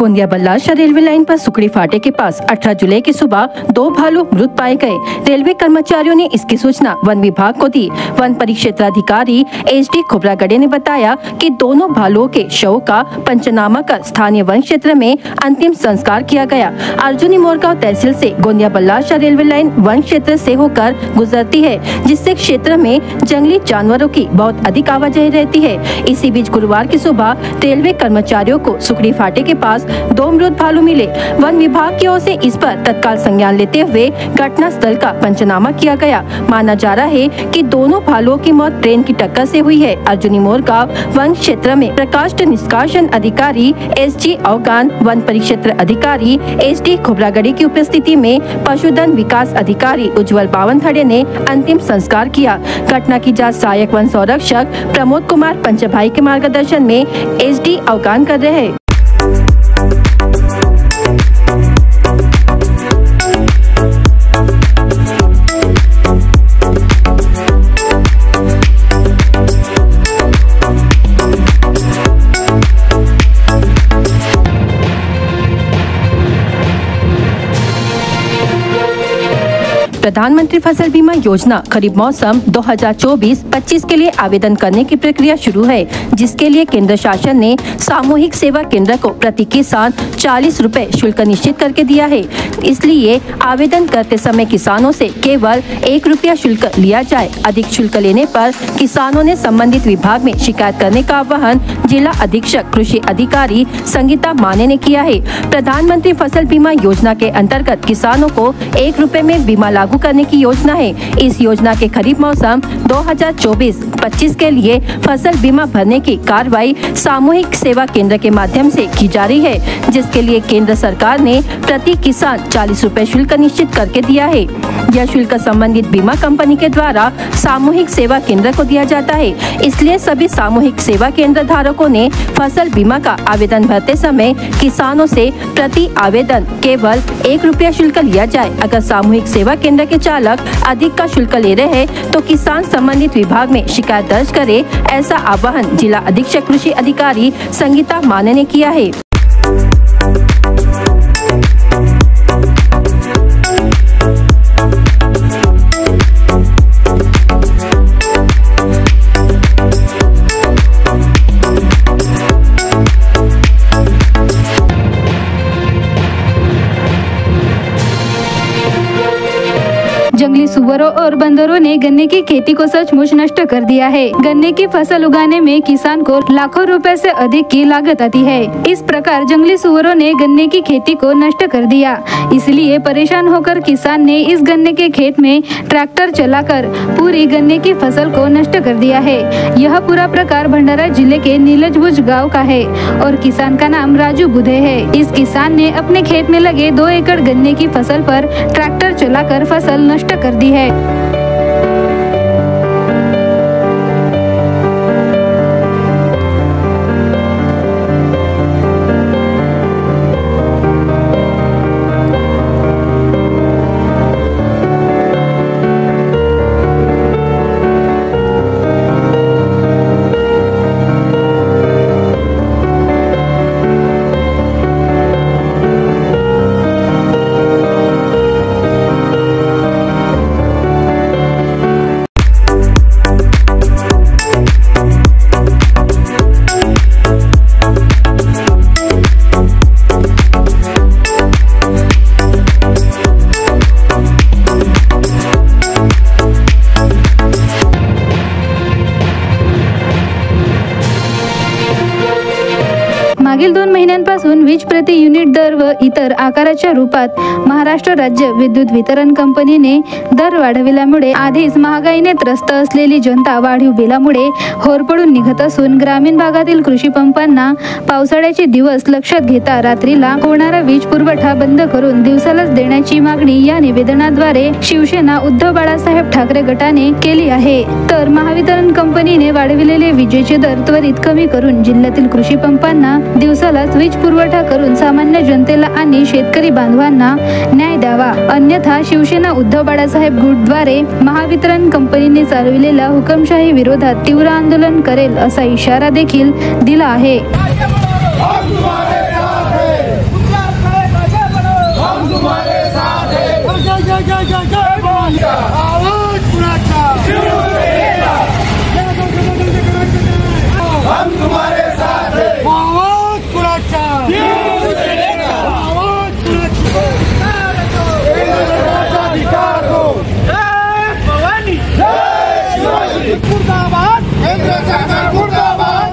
Gondia Balharshah railway line पर सुकड़ी फाटे के pass 18 जुलाई की सुबह 2 भालू मृत पाए गए। रेलवे कर्मचारियों ने इसकी सूचना वन विभाग को दी। वन परिक्षेत्राधिकारी HD खोबरागड़े ने बताया कि दोनों भालुओं के शव का पंचनामा कर स्थानीय वन क्षेत्र में अंतिम संस्कार किया गया। अर्जुनी मोरगांव तहसील से Gondia Balharshah railway line one क्षेत्र से होकर गुजरती है, जिससे क्षेत्र में जंगली जानवरों की बहुत अधिक आवाजाही रहती है। इसी बीच गुरुवार की सुबह रेलवे कर्मचारियों को सुकड़ी फाटे के पास 2 मृत भालू मिले। वन विभाग की ओर से इस पर तत्काल संज्ञान लेते हुए घटना स्थल का पंचनामा किया गया। माना जा रहा है कि दोनों भालुओं की मौत ट्रेन की टक्कर से हुई है। अर्जुनी मोरगांव वन क्षेत्र में प्रकाश निष्कासन अधिकारी SG अवगान, वन परिक्षेत्र अधिकारी HD खोबरागड़े की उपस्थिति में पशुधन विकास अधिकारी उज्जवल बावनथड़े ने अंतिम संस्कार किया। घटना की जांच सहायक वन संरक्षक प्रमोद कुमार पंचभाई के मार्गदर्शन में SD अवगान कर रहे हैं। प्रधानमंत्री फसल बीमा योजना खरीफ मौसम 2024-25 के लिए आवेदन करने की प्रक्रिया शुरू है, जिसके लिए केंद्र शासन ने सामूहिक सेवा केंद्र को प्रति किसान 40 रुपए शुल्क निश्चित करके दिया है। इसलिए आवेदन करते समय किसानों से केवल 1 रुपया शुल्क लिया जाए। अधिक शुल्क लेने पर किसानों ने संबंधित विभाग में शिकायत करने का आह्वान जिला अधीक्षक कृषि अधिकारी संगीता माने ने किया है। प्रधानमंत्री फसल बीमा योजना के अंतर्गत किसानों को 1 रुपए में बीमा लागू करने की योजना है। इस योजना के खरीफ मौसम 2024-25 के लिए फसल बीमा भरने की कार्रवाई सामूहिक सेवा केंद्र के माध्यम से की जा रही है, जिसके लिए केंद्र सरकार ने प्रति किसान 40 रुपए शुल्क निश्चित करके दिया है। यह शुल्क संबंधित बीमा कंपनी के द्वारा सामूहिक सेवा केंद्र को दिया जाता है। इसलिए सभी सामूहिक सेवा केंद्र धारकों ने फसल बीमा का आवेदन भरते समय किसानों से प्रति आवेदन केवल 1 रुपया शुल्क लिया जाए। अगर सामूहिक सेवा केंद्र के चालक अधिक का शुल्क ले रहे हैं तो किसान संबंधित विभाग में शिकायत दर्ज करे। ऐसा आह्वान जिला अधीक्षक कृषि अधिकारी संगीता माने ने किया है। जंगली सुअरों और बंदरों ने गन्ने की खेती को सचमुच नष्ट कर दिया है। गन्ने की फसल उगाने में किसान को लाखों रुपए से अधिक की लागत आती है। इस प्रकार जंगली सुअरों ने गन्ने की खेती को नष्ट कर दिया। इसलिए परेशान होकर किसान ने इस गन्ने के खेत में ट्रैक्टर चलाकर पूरी गन्ने की फसल को नष्ट कर दिया है। यह पूरा प्रकार भंडारा जिले के नीलजभुज गाँव का है और किसान का नाम राजू बुधे है। इस किसान ने अपने खेत में लगे 2 एकड़ गन्ने की फसल पर ट्रैक्टर चलाकर फसल नष्ट कर दी है। मागील 2 महिन्यांपासून वीज प्रति युनिट दर व इतर आकाराच्या रूपात महाराष्ट्र राज्य विद्युत वितरण कंपनीने दर वाढविल्यामुळे आधीच महागाईने त्रस्त असलेली जनता वाढीव बिलामुळे होरपळून निघत असून ग्रामीण भागातील कृषी पंपांना पावसाळ्याचे दिवस लक्षात घेता रात्रीला होणारा वीज पुरवठा बंद करून दिवसालाच देण्याची मागणी या निवेदनाद्वारे शिवसेना उद्धव बाळासाहेब ठाकरे गटाने केली आहे। तर महावितरण कंपनीने वाढविलेले विजेचे दर त्वरित कमी करून जिल्ह्यातील कृषी पंपांना दिवसालाच वीज पुरवठा करून सामान्य जनतेला आणि शेतकरी बांधवांना न्याय द्यावा, अन्यथा शिवसेना उद्धव बाळासाहेब गटद्वारे महावितरण कंपनीने चालविलेल्या हुकुमशाही विरोधात तीव्र आंदोलन करेल असा इशारा देखील दिला आहे। आवाज कुणाचा? हम तुम्हारे साथ हैं। आवाज कुणाचा? आवाज कुणाचा? अधिकार हो। जय भवानी, जय शिवाजी, मुर्दाबाद, केंद्र सरकार मुर्दाबाद।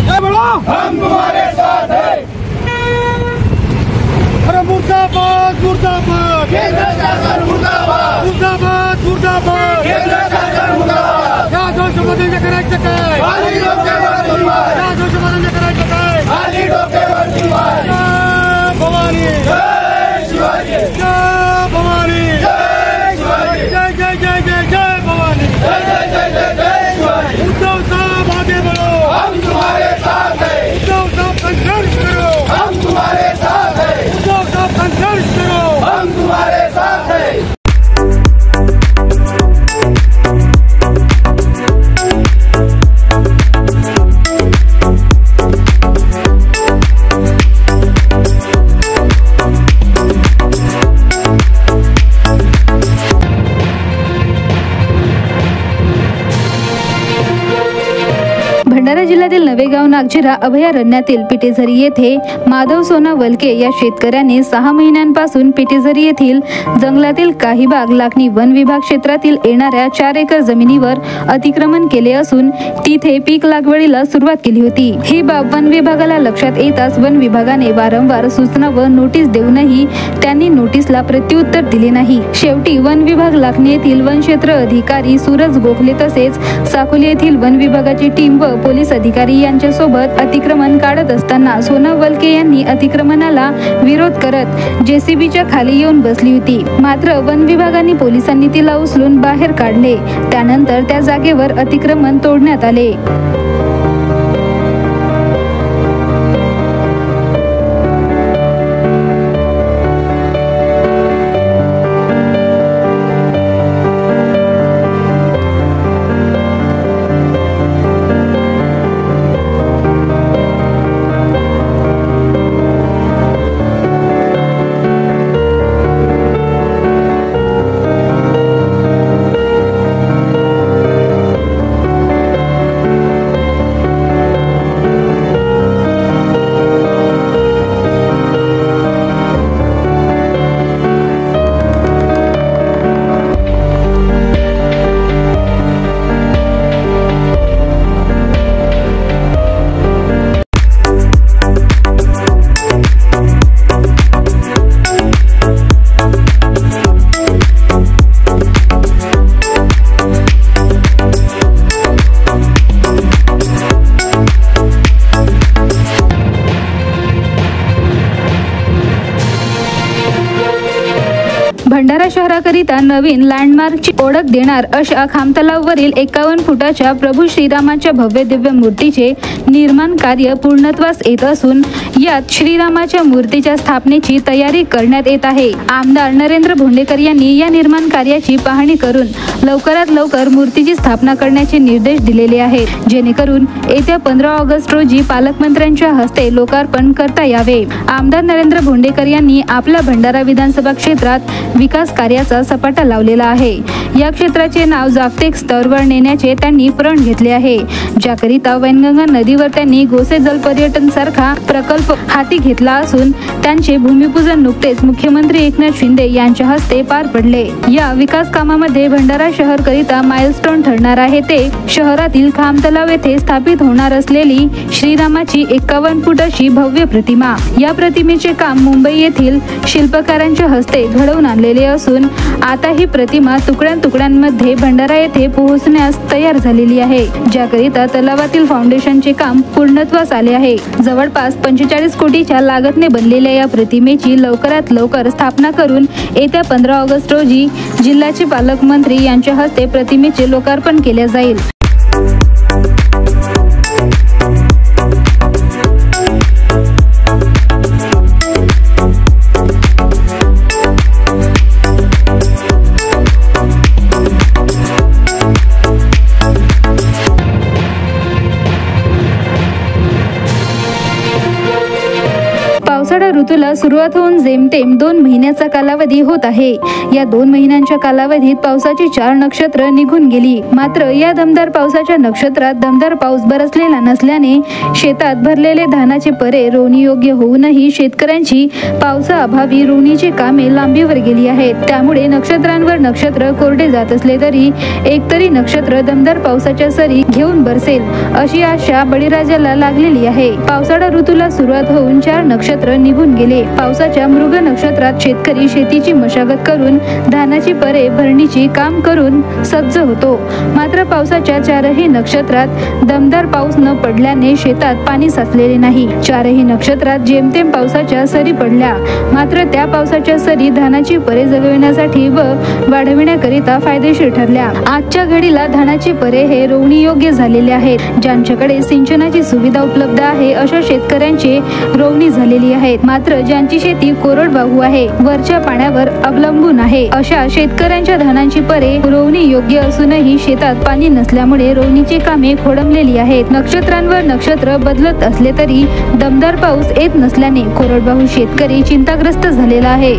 जय बोलो, हम तुम्हारे साथ हैं। अरे मुर्दाबाद, मुर्दाबाद, केंद्र सरकार मुर्दाबाद, मुर्दाबाद, मुर्दाबाद, केंद्र सरकार मुर्दाबाद। या दोष बदल करायचं काय? खाली डोक्यावरती मार। या दोष बदल करायचं काय? खाली डोक्यावरती मार। जय भवानी, जय शिवाजी, जय भवानी, जय शिवाजी, जय जय जय जय जय भवानी, जय जय जय जय जय शिवाजी। उद्धव साहब आगे बढ़ो, हम तुम्हारे साथ हैं। उद्धव साहब संघर्ष करो, हम तुम्हारे साथ हैं। उद्धव साहब संघर्ष करो, हम तुम्हारे साथ हैं। भंडारा जिल्ह्यातील नवेगाव नागझिरा अभयारण्यातील पिटेझरी येथे माधव सोना वलके या शेतकऱ्याने 6 महिन्यांपासून पिटेझरी येथील जंगलातील काही भाग लाखनी वन विभाग क्षेत्रातील येणाऱ्या 4 एकर जमिनीवर अतिक्रमण केले असून तिथे पीक लागवडीला सुरुवात केली होती। ही बाब वन विभागाला लक्षात येताच वन विभागाने वारंवार सूचना व नोटीस देऊनही त्यांनी नोटीसला प्रत्युत्तर दिले नाही। शेवटी वन विभाग लाखनी येथील वन क्षेत्र अधिकारी सूरज गोखले तसेच साकोली येथील वन विभागाची टीम व पोलीस अधिकारी यांच्या सोबत अतिक्रमण काढत असताना सोना वलके यांनी अतिक्रमणाला विरोध करत जेसीबीच्या खाली येऊन बसली होती। मात्र वन विभागाने पोलिसांनी तिला उचलून बाहेर काढले। त्यानंतर त्या जागेवर अतिक्रमण तोडण्यात आले। भंडारा शहराकरिता नवीन लँडमार्कची ओळख देणार अशा खामतलाववरील 51 फुटाच्या प्रभू श्रीरामाच्या भव्य दिव्य मूर्तीचे निर्माण कार्य पूर्णत्वास येत असून यात श्रीरामाच्या मूर्तीच्या स्थापनेची तयारी करण्यात येत आहे। आमदार नरेंद्र भोंडेकर यांनी या निर्माण कार्याची पाहणी करून लवकरात लवकर मूर्तीची स्थापना करण्याचे निर्देश दिलेले आहेत, जेणेकरून येत्या 15 ऑगस्ट रोजी पालकमंत्र्यांच्या हस्ते लोकार्पण करता यावे। आमदार नरेंद्र भोंडेकर यांनी आपल्या भंडारा विधानसभा क्षेत्रात विकास कार्याचा सपाटा लावलेला आहे। या क्षेत्राचे नाव जागतिक स्तरावर नेण्याचे त्यांनी प्रण घेतले आहे, ज्याकरिता वैनगंगा नदीवर त्यांनी गोसे जल पर्यटन सारखा प्रकल्प हाती घेतला असून त्यांचे भूमिपूजन नुकतेच मुख्यमंत्री एकनाथ शिंदे यांच्या हस्ते पार पडले। या विकास कामामध्ये भंडारा शहर करिता माइलस्टोन ठरणार आहे ते शहरातील खामतलाव येथे स्थापित होणार असलेली श्रीरामाची 51 फुटाची भव्य प्रतिमा। या प्रतिमेचे काम मुंबई येथील शिल्पकारांच्या हस्ते घडवून आणलेले असून आता ही प्रतिमा तुकड्यांमध्ये भंडारा येथे पोहोचण्यास तयार झालेली आहे, ज्याकरिता तलावातील फाउंडेशनचे काम पूर्णत्वास आले आहे। जवळपास 45 कोटीच्या लागतने बनलेल्या या प्रतिमेची लवकरात लवकर स्थापना करून येत्या 15 ऑगस्ट रोजी जिल्ह्याचे पालकमंत्री यांच्या हस्ते प्रतिमेचे लोकार्पण केले जाईल। पावसाळा ऋतूला सुरुवात होऊन जेमतेम 2 महिन्याचा कालावधी होत आहे। या 2 महिन्यांच्या कालावधीत पावसाची 4 नक्षत्र निघून गेली। मात्र या दमदार पावसाच्या नक्षत्रात दमदार पाऊस बरसलेला नसल्याने शेतात भरलेले धानाचे परे रोवणी योग्य होऊनही शेतकऱ्यांची पावसाअभावी रोवणीची कामे लांबीवर गेली आहेत। त्यामुळे नक्षत्रांवर नक्षत्र कोरडे जात असले तरी एकतरी नक्षत्र दमदार पावसाच्या सरी घेऊन बरसेल अशी आशा बळीराजाला लागलेली आहे। पावसाळा ऋतूला सुरुवात होऊन 4 नक्षत्र निघून गेले। पावसाच्या मृग नक्षत्रात शेतकरी शेतीची मशागत करून धानाची परे भरणीची काम करून सज्ज होतो। मात्र पावसाच्या 4ही नक्षत्रात दमदार पाऊस न पडल्याने शेतात पाणी साचलेले नाही। 4ही नक्षत्रात जेमतेम पावसाच्या सरी पडल्या। मात्र त्या पावसाच्या सरी धानाची परे जगविण्यासाठी व वाढविण्याकरिता फायदेशीर ठरल्या। आजच्या घडीला धानाची परे हे रोवणी योग्य झालेले आहेत। ज्यांच्याकडे सिंचनाची सुविधा उपलब्ध आहे अशा शेतकऱ्यांची रोवणी झालेली आहे। मात्र ज्यांची शेती कोरडवाहू आहे, वरच्या पाण्यावर अवलंबून आहे, अशा शेतकऱ्यांच्या धानाची परे रोवणी योग्य असूनही शेतात पाणी नसल्यामुळे रोवणीची कामे खोळंबलेली आहेत। नक्षत्रांवर नक्षत्र बदलत असले तरी दमदार पाऊस येत नसल्याने कोरडवाहू शेतकरी चिंताग्रस्त झालेला आहे।